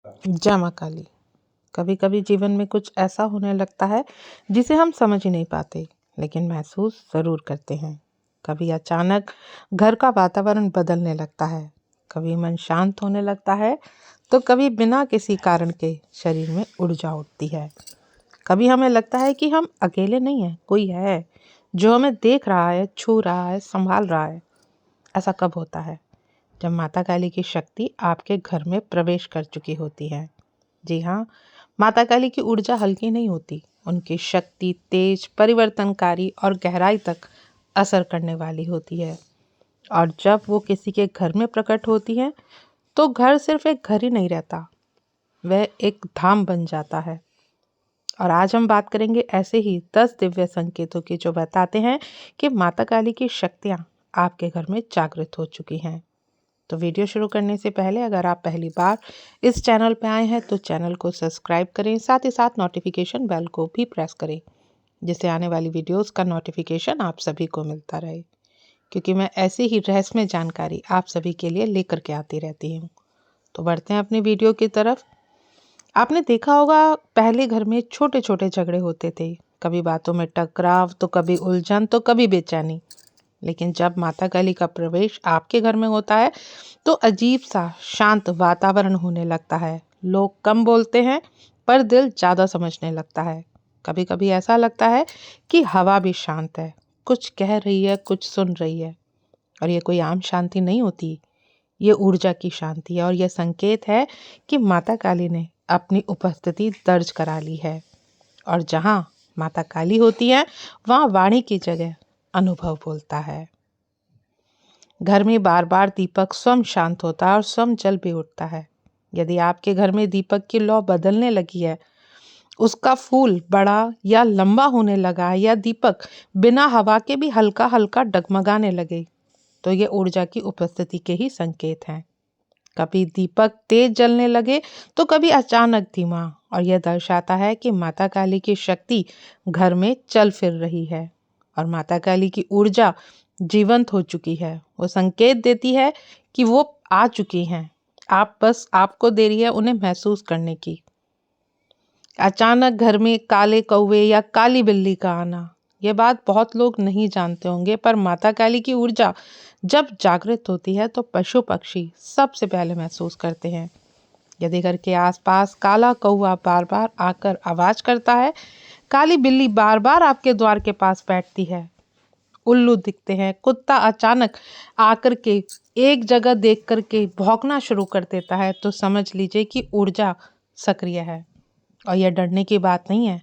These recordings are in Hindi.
जय माँ काली। कभी कभी जीवन में कुछ ऐसा होने लगता है जिसे हम समझ ही नहीं पाते, लेकिन महसूस जरूर करते हैं। कभी अचानक घर का वातावरण बदलने लगता है, कभी मन शांत होने लगता है, तो कभी बिना किसी कारण के शरीर में ऊर्जा उठती है। कभी हमें लगता है कि हम अकेले नहीं हैं, कोई है जो हमें देख रहा है, छू रहा है, संभाल रहा है। ऐसा कब होता है? जब माता काली की शक्ति आपके घर में प्रवेश कर चुकी होती है। जी हाँ, माता काली की ऊर्जा हल्की नहीं होती। उनकी शक्ति तेज, परिवर्तनकारी और गहराई तक असर करने वाली होती है। और जब वो किसी के घर में प्रकट होती है, तो घर सिर्फ एक घर ही नहीं रहता, वह एक धाम बन जाता है। और आज हम बात करेंगे ऐसे ही 10 दिव्य संकेतों की जो बताते हैं कि माता काली की शक्तियाँ आपके घर में जागृत हो चुकी हैं। तो वीडियो शुरू करने से पहले अगर आप पहली बार इस चैनल पर आए हैं तो चैनल को सब्सक्राइब करें, साथ ही साथ नोटिफिकेशन बेल को भी प्रेस करें, जिससे आने वाली वीडियोस का नोटिफिकेशन आप सभी को मिलता रहे, क्योंकि मैं ऐसी ही रहस्यमय जानकारी आप सभी के लिए लेकर के आती रहती हूँ। तो बढ़ते हैं अपनी वीडियो की तरफ। आपने देखा होगा, पहले घर में छोटे छोटे झगड़े होते थे, कभी बातों में टकराव, तो कभी उलझन, तो कभी बेचैनी। लेकिन जब माता काली का प्रवेश आपके घर में होता है तो अजीब सा शांत वातावरण होने लगता है। लोग कम बोलते हैं पर दिल ज़्यादा समझने लगता है। कभी कभी ऐसा लगता है कि हवा भी शांत है, कुछ कह रही है, कुछ सुन रही है। और ये कोई आम शांति नहीं होती, ये ऊर्जा की शांति है। और यह संकेत है कि माता काली ने अपनी उपस्थिति दर्ज करा ली है। और जहाँ माता काली होती है, वहाँ वाणी की जगह अनुभव बोलता है। घर में बार बार दीपक स्वयं शांत होता है और स्वयं जल भी उठता है। यदि आपके घर में दीपक की लौ बदलने लगी है, उसका फूल बड़ा या लंबा होने लगा है, या दीपक बिना हवा के भी हल्का हल्का डगमगाने लगे, तो ये ऊर्जा की उपस्थिति के ही संकेत हैं। कभी दीपक तेज जलने लगे तो कभी अचानक धीमा, और यह दर्शाता है कि माता काली की शक्ति घर में चल फिर रही है और माता काली की ऊर्जा जीवंत हो चुकी है। वो संकेत देती है कि वो आ चुकी हैं, आप बस आपको देरी है उन्हें महसूस करने की। अचानक घर में काले कौवे या काली बिल्ली का आना, ये बात बहुत लोग नहीं जानते होंगे, पर माता काली की ऊर्जा जब जागृत होती है तो पशु पक्षी सबसे पहले महसूस करते हैं। यदि घर के आसपास काला कौवा बार बार आकर आवाज करता है, काली बिल्ली बार बार आपके द्वार के पास बैठती है, उल्लू दिखते हैं, कुत्ता अचानक आकर के एक जगह देख करके भौंकना शुरू कर देता है, तो समझ लीजिए कि ऊर्जा सक्रिय है। और यह डरने की बात नहीं है,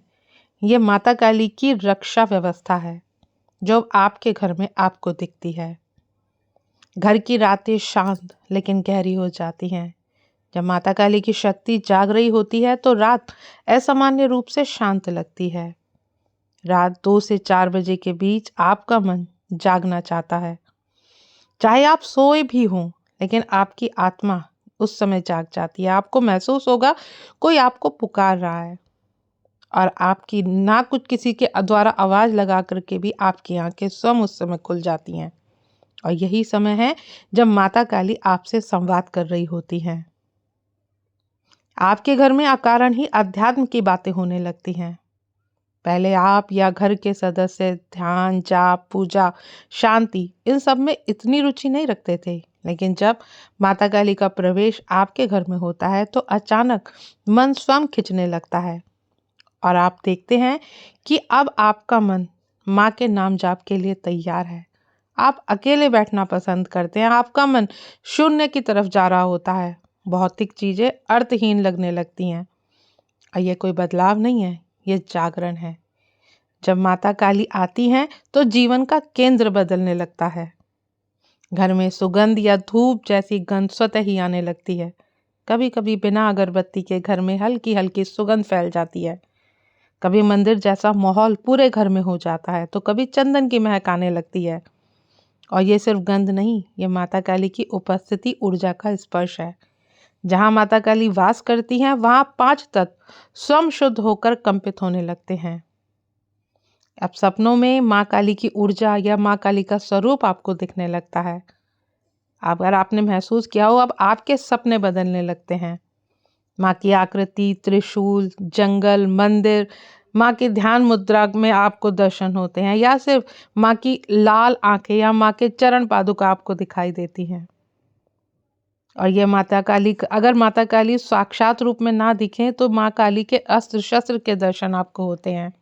यह माता काली की रक्षा व्यवस्था है जो आपके घर में आपको दिखती है। घर की रातें शांत लेकिन गहरी हो जाती हैं। जब माता काली की शक्ति जाग रही होती है तो रात असामान्य रूप से शांत लगती है। रात 2 से 4 बजे के बीच आपका मन जागना चाहता है, चाहे आप सोए भी हों, लेकिन आपकी आत्मा उस समय जाग जाती है। आपको महसूस होगा कोई आपको पुकार रहा है, और आपकी ना कुछ किसी के द्वारा आवाज लगा करके भी आपकी आंखें स्वयं उस समय खुल जाती हैं। और यही समय है जब माता काली आपसे संवाद कर रही होती हैं। आपके घर में अकारण ही अध्यात्म की बातें होने लगती हैं। पहले आप या घर के सदस्य ध्यान, जाप, पूजा, शांति, इन सब में इतनी रुचि नहीं रखते थे, लेकिन जब माता काली का प्रवेश आपके घर में होता है तो अचानक मन स्वयं खिंचने लगता है, और आप देखते हैं कि अब आपका मन माँ के नाम जाप के लिए तैयार है। आप अकेले बैठना पसंद करते हैं, आपका मन शून्य की तरफ जा रहा होता है, भौतिक चीजें अर्थहीन लगने लगती हैं। और ये कोई बदलाव नहीं है, ये जागरण है। जब माता काली आती हैं तो जीवन का केंद्र बदलने लगता है। घर में सुगंध या धूप जैसी गंध स्वतः ही आने लगती है। कभी कभी बिना अगरबत्ती के घर में हल्की हल्की सुगंध फैल जाती है। कभी मंदिर जैसा माहौल पूरे घर में हो जाता है, तो कभी चंदन की महक आने लगती है। और ये सिर्फ गंध नहीं, ये माता काली की उपस्थिति ऊर्जा का स्पर्श है। जहाँ माता काली वास करती हैं, वहाँ 5 तत्व स्वयं शुद्ध होकर कंपित होने लगते हैं। अब सपनों में माँ काली की ऊर्जा या माँ काली का स्वरूप आपको दिखने लगता है। अगर आपने महसूस किया हो, अब आपके सपने बदलने लगते हैं। माँ की आकृति, त्रिशूल, जंगल, मंदिर, माँ की ध्यान मुद्रा में आपको दर्शन होते हैं, या सिर्फ माँ की लाल आंखें या माँ के चरण पादुका आपको दिखाई देती हैं। और ये माता काली, अगर माता काली साक्षात रूप में ना दिखें तो माँ काली के अस्त्र शस्त्र के दर्शन आपको होते हैं।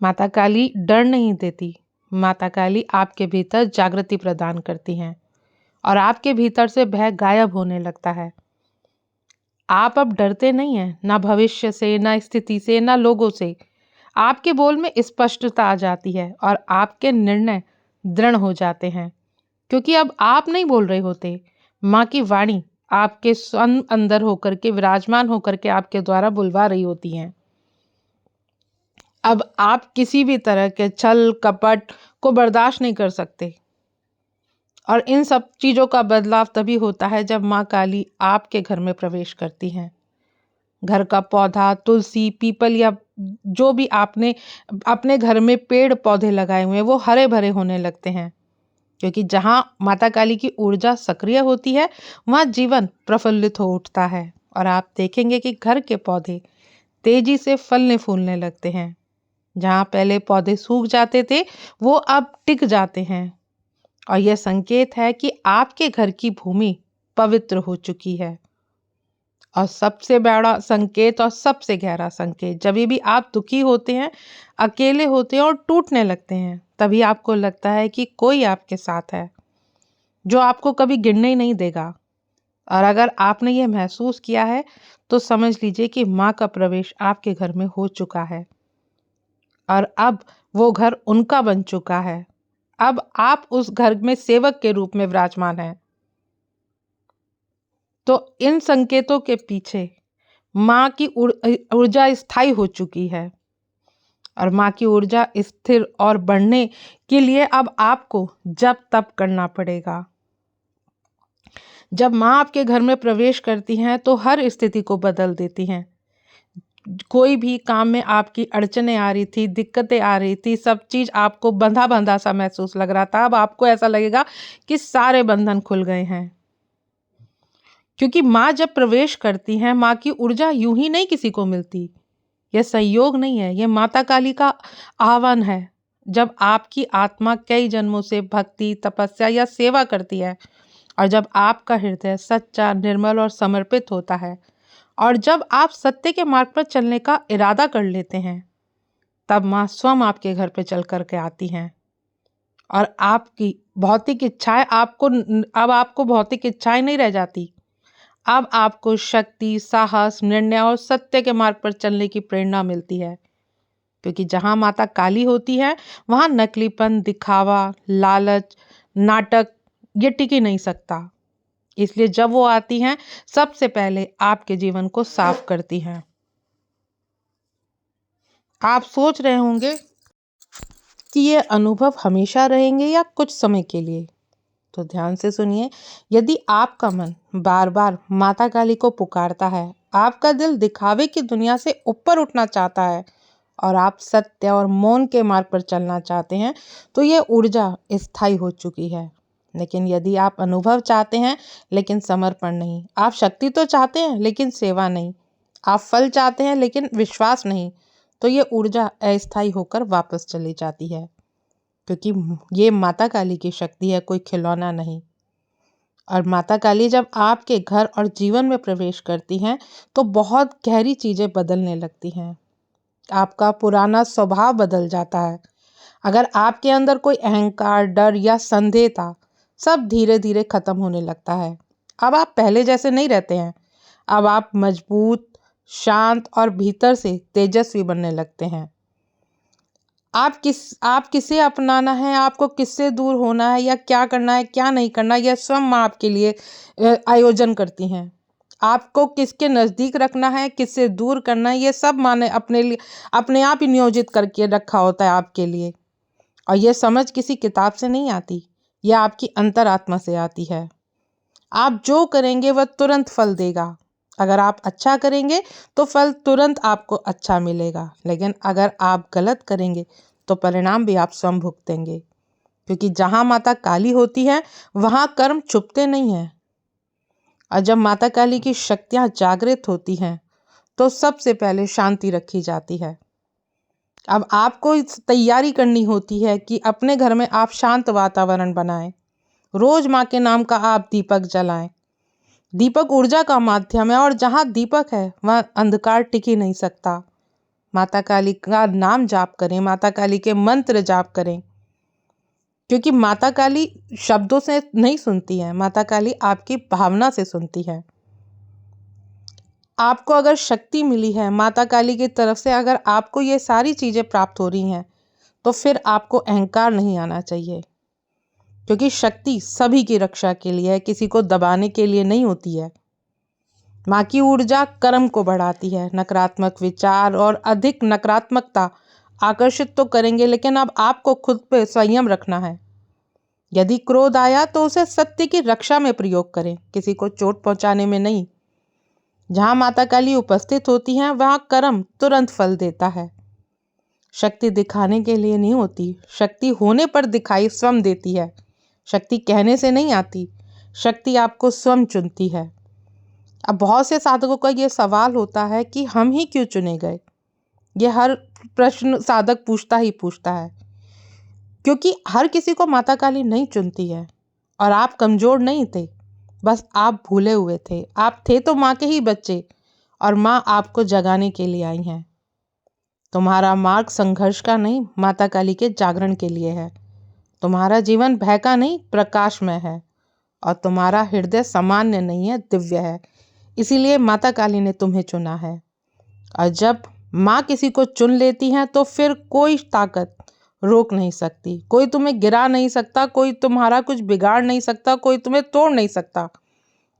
माता काली डर नहीं देती, माता काली आपके भीतर जागृति प्रदान करती हैं और आपके भीतर से भय गायब होने लगता है। आप अब डरते नहीं हैं, ना भविष्य से, ना स्थिति से, ना लोगों से। आपके बोल में स्पष्टता आ जाती है और आपके निर्णय दृढ़ हो जाते हैं, क्योंकि अब आप नहीं बोल रहे होते, माँ की वाणी आपके स्वयं अंदर होकर के, विराजमान होकर के आपके द्वारा बुलवा रही होती हैं। अब आप किसी भी तरह के छल कपट को बर्दाश्त नहीं कर सकते, और इन सब चीज़ों का बदलाव तभी होता है जब माँ काली आपके घर में प्रवेश करती हैं। घर का पौधा, तुलसी, पीपल या जो भी आपने अपने घर में पेड़ पौधे लगाए हुए हैं, वो हरे भरे होने लगते हैं, क्योंकि जहाँ माता काली की ऊर्जा सक्रिय होती है वहाँ जीवन प्रफुल्लित हो उठता है। और आप देखेंगे कि घर के पौधे तेजी से फलने फूलने लगते हैं। जहाँ पहले पौधे सूख जाते थे वो अब टिक जाते हैं, और यह संकेत है कि आपके घर की भूमि पवित्र हो चुकी है। और सबसे बड़ा संकेत और सबसे गहरा संकेत, जब भी आप दुखी होते हैं, अकेले होते हैं और टूटने लगते हैं, तभी आपको लगता है कि कोई आपके साथ है जो आपको कभी गिरने ही नहीं देगा। और अगर आपने ये महसूस किया है तो समझ लीजिए कि माँ का प्रवेश आपके घर में हो चुका है और अब वो घर उनका बन चुका है। अब आप उस घर में सेवक के रूप में विराजमान हैं। तो इन संकेतों के पीछे माँ की ऊर्जा स्थायी हो चुकी है, और माँ की ऊर्जा स्थिर और बढ़ने के लिए अब आपको जप तप करना पड़ेगा। जब माँ आपके घर में प्रवेश करती हैं तो हर स्थिति को बदल देती हैं। कोई भी काम में आपकी अड़चनें आ रही थी, दिक्कतें आ रही थी, सब चीज़ आपको बंधा बंधा सा महसूस लग रहा था, अब आपको ऐसा लगेगा कि सारे बंधन खुल गए हैं। क्योंकि माँ जब प्रवेश करती हैं, माँ की ऊर्जा यूं ही नहीं किसी को मिलती। यह संयोग नहीं है, यह माता काली का आह्वान है। जब आपकी आत्मा कई जन्मों से भक्ति, तपस्या या सेवा करती है, और जब आपका हृदय सच्चा, निर्मल और समर्पित होता है, और जब आप सत्य के मार्ग पर चलने का इरादा कर लेते हैं, तब माँ स्वयं आपके घर पे चल कर के आती हैं। और आपकी भौतिक इच्छाएं अब आपको भौतिक इच्छाएं नहीं रह जाती। अब आपको शक्ति, साहस, निर्णय और सत्य के मार्ग पर चलने की प्रेरणा मिलती है, क्योंकि जहाँ माता काली होती है वहाँ नकलीपन, दिखावा, लालच, नाटक ये टिक ही नहीं सकता। इसलिए जब वो आती हैं, सबसे पहले आपके जीवन को साफ करती हैं। आप सोच रहे होंगे कि ये अनुभव हमेशा रहेंगे या कुछ समय के लिए, तो ध्यान से सुनिए। यदि आपका मन बार बार माता काली को पुकारता है, आपका दिल दिखावे की दुनिया से ऊपर उठना चाहता है, और आप सत्य और मौन के मार्ग पर चलना चाहते हैं, तो ये ऊर्जा स्थायी हो चुकी है। लेकिन यदि आप अनुभव चाहते हैं लेकिन समर्पण नहीं, आप शक्ति तो चाहते हैं लेकिन सेवा नहीं, आप फल चाहते हैं लेकिन विश्वास नहीं, तो ये ऊर्जा अस्थायी होकर वापस चली जाती है। क्योंकि ये माता काली की शक्ति है, कोई खिलौना नहीं। और माता काली जब आपके घर और जीवन में प्रवेश करती हैं तो बहुत गहरी चीज़ें बदलने लगती हैं। आपका पुराना स्वभाव बदल जाता है। अगर आपके अंदर कोई अहंकार, डर या संदेह था, सब धीरे धीरे खत्म होने लगता है। अब आप पहले जैसे नहीं रहते हैं। अब आप मजबूत, शांत और भीतर से तेजस्वी बनने लगते हैं। आप किसे अपनाना है, आपको किससे दूर होना है, या क्या करना है क्या नहीं करना, यह स्वयं माँ आपके लिए आयोजन करती हैं। आपको किसके नज़दीक रखना है, किससे दूर करना है, ये सब माँ ने अपने लिए अपने आप ही नियोजित करके रखा होता है आपके लिए। और यह समझ किसी किताब से नहीं आती, यह आपकी अंतरात्मा से आती है। आप जो करेंगे वह तुरंत फल देगा। अगर आप अच्छा करेंगे तो फल तुरंत आपको अच्छा मिलेगा, लेकिन अगर आप गलत करेंगे तो परिणाम भी आप स्वयं भुगतेंगे। क्योंकि जहाँ माता काली होती है वहाँ कर्म छुपते नहीं हैं। और जब माता काली की शक्तियाँ जागृत होती हैं तो सबसे पहले शांति रखी जाती है। अब आपको इस तैयारी करनी होती है कि अपने घर में आप शांत वातावरण बनाएं। रोज माँ के नाम का आप दीपक जलाएं। दीपक ऊर्जा का माध्यम है और जहाँ दीपक है वहाँ अंधकार टिक ही नहीं सकता। माता काली का नाम जाप करें, माता काली के मंत्र जाप करें, क्योंकि माता काली शब्दों से नहीं सुनती है, माता काली आपकी भावना से सुनती है। आपको अगर शक्ति मिली है माता काली की तरफ से, अगर आपको ये सारी चीज़ें प्राप्त हो रही हैं तो फिर आपको अहंकार नहीं आना चाहिए, क्योंकि शक्ति सभी की रक्षा के लिए है, किसी को दबाने के लिए नहीं होती है। माँ की ऊर्जा कर्म को बढ़ाती है। नकारात्मक विचार और अधिक नकारात्मकता आकर्षित तो करेंगे, लेकिन अब आपको खुद पे संयम रखना है। यदि क्रोध आया तो उसे सत्य की रक्षा में प्रयोग करें, किसी को चोट पहुंचाने में नहीं। जहाँ माता काली उपस्थित होती हैं वहाँ कर्म तुरंत फल देता है। शक्ति दिखाने के लिए नहीं होती, शक्ति होने पर दिखाई स्वयं देती है। शक्ति कहने से नहीं आती, शक्ति आपको स्वयं चुनती है। अब बहुत से साधकों का ये सवाल होता है कि हम ही क्यों चुने गए। ये हर प्रश्न साधक पूछता ही पूछता है, क्योंकि हर किसी को माता काली नहीं चुनती है। और आप कमजोर नहीं थे, बस आप भूले हुए थे। आप थे तो माँ के ही बच्चे, और माँ आपको जगाने के लिए आई हैं। तुम्हारा मार्ग संघर्ष का नहीं, माता काली के जागरण के लिए है। तुम्हारा जीवन भय का नहीं, प्रकाशमय है। और तुम्हारा हृदय सामान्य नहीं है, दिव्य है। इसीलिए माता काली ने तुम्हें चुना है। और जब माँ किसी को चुन लेती हैं तो फिर कोई ताकत रोक नहीं सकती, कोई तुम्हें गिरा नहीं सकता, कोई तुम्हारा कुछ बिगाड़ नहीं सकता, कोई तुम्हें तोड़ नहीं सकता,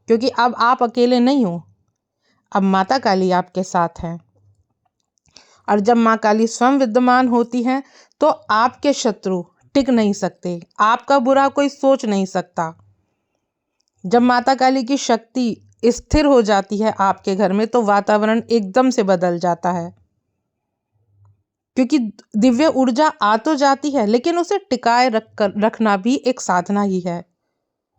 क्योंकि अब आप अकेले नहीं हो, अब माता काली आपके साथ हैं। और जब माँ काली स्वयं विद्यमान होती हैं तो आपके शत्रु टिक नहीं सकते, आपका बुरा कोई सोच नहीं सकता। जब माता काली की शक्ति स्थिर हो जाती है आपके घर में तो वातावरण एकदम से बदल जाता है, क्योंकि दिव्य ऊर्जा आ तो जाती है लेकिन उसे टिकाए रखना भी एक साधना ही है।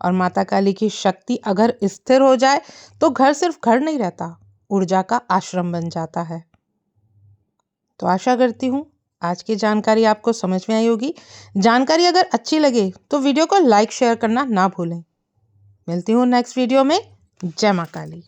और माता काली की शक्ति अगर स्थिर हो जाए तो घर सिर्फ घर नहीं रहता, ऊर्जा का आश्रम बन जाता है। तो आशा करती हूँ आज की जानकारी आपको समझ में आई होगी। जानकारी अगर अच्छी लगे तो वीडियो को लाइक शेयर करना ना भूलें। मिलती हूँ नेक्स्ट वीडियो में। जय माँ काली।